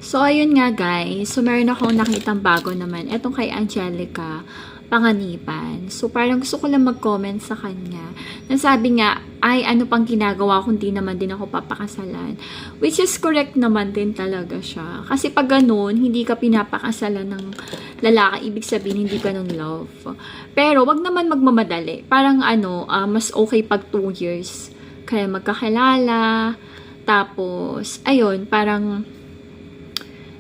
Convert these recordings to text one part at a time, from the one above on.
So, ayun nga guys. So, meron akong nakitang bago naman. Etong kay Angelica Panganiban. So, parang gusto ko lang mag-comment sa kanya. Nasabi nga, ay ano pang ginagawa kung di naman din ako papakasalan. Which is correct naman din talaga siya. Kasi pag ganun, hindi ka pinapakasalan ng lalaki, ibig sabihin hindi ka nun love. Pero, wag naman magmamadali. Parang mas okay pag 2 years. Kaya magkakilala. Tapos, ayun, parang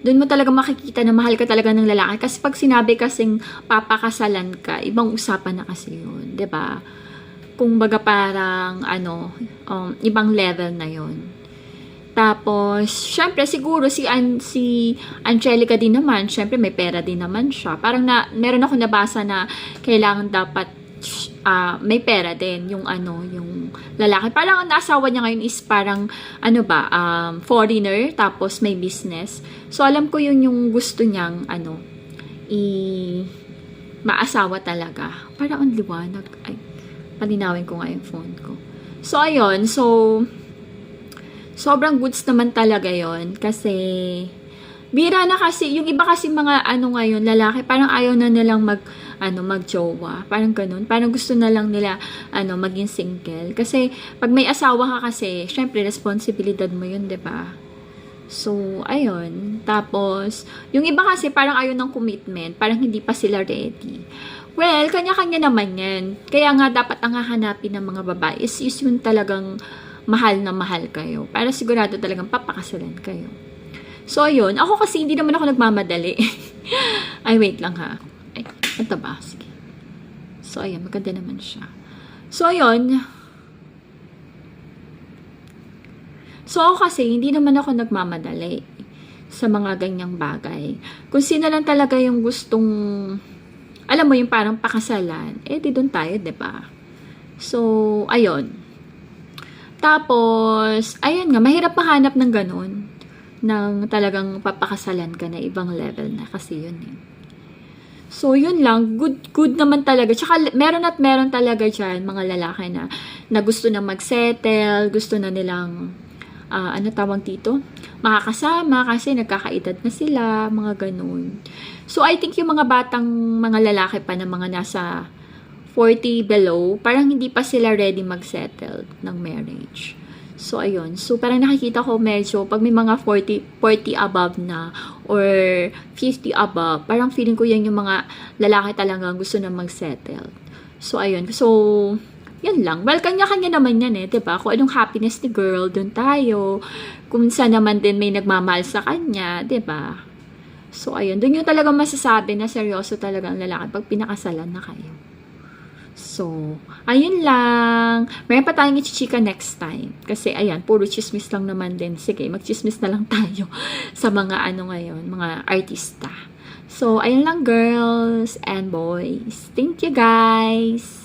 doon mo talaga makikita na mahal ka talaga ng lalaki. Kasi pag sinabi kasing papakasalan ka, ibang usapan na kasi yun. 'Di ba? Kung baga parang, ibang level na yun. Tapos, syempre, siguro si Angelica din naman, syempre may pera din naman siya. Parang meron ako nabasa na kailangan dapat may pera din yung lalaki. Parang ang asawa niya ngayon is parang foreigner tapos may business. So alam ko yun yung gusto niyang maasawa talaga. Parang ang liwanag. Ay, palinawin ko nga yung phone ko. So ayun, sobrang goods naman talaga yon kasi bira na kasi, yung iba kasi mga ngayon, lalaki, parang ayaw na nilang magjowa. Parang ganun. Parang gusto na lang nila, maging single. Kasi, pag may asawa ka kasi, syempre, responsibilidad mo yun, 'di ba? So, ayun. Tapos, yung iba kasi, parang ayaw ng commitment. Parang hindi pa sila ready. Well, kanya-kanya naman yan. Kaya nga, dapat ang hahanapin ng mga babae is yun talagang mahal na mahal kayo. Para sigurado talagang papakasalan kayo. So, ayun. Ako kasi, hindi naman ako nagmamadali. Ay, wait lang ha. Ay, ito ba? Sige. So, ayun. Maganda naman siya. So, ayun. So, ako kasi, hindi naman ako nagmamadali sa mga ganyang bagay. Kung sino lang talaga yung gustong, alam mo, yung parang pakasalan, di doon tayo, 'di ba? So, ayun. Tapos, ayun nga, mahirap mahanap ng ganun. Nang talagang papakasalan ka na ibang level na kasi yun eh. So, yun lang. Good naman talaga. Tsaka, meron talaga dyan mga lalaki na gusto na mag-settle, gusto na nilang, tawag dito? Makakasama kasi nagkakaedad na sila, mga ganun. So, I think yung mga batang mga lalaki pa na mga nasa 40 below, parang hindi pa sila ready mag-settle ng marriage. So, ayun. So, parang nakikita ko medyo, pag may mga 40 above na, or 50 above, parang feeling ko yan yung mga lalaki talaga gusto na mag-settle. So, ayun. So, yan lang. Well, kanya-kanya naman yan eh, diba? Kung anong happiness ni girl, dun tayo. Kung saan naman din may nagmamahal sa kanya, diba? So, ayun. Dun yung talaga masasabi na seryoso talaga ang lalaki pag pinakasalan na kayo. So, ayun lang. Mayroon pa tayong ichichika next time. Kasi, ayan, puro chismis lang naman din. Sige, magchismis na lang tayo sa mga ngayon, mga artista. So, ayun lang girls and boys. Thank you guys!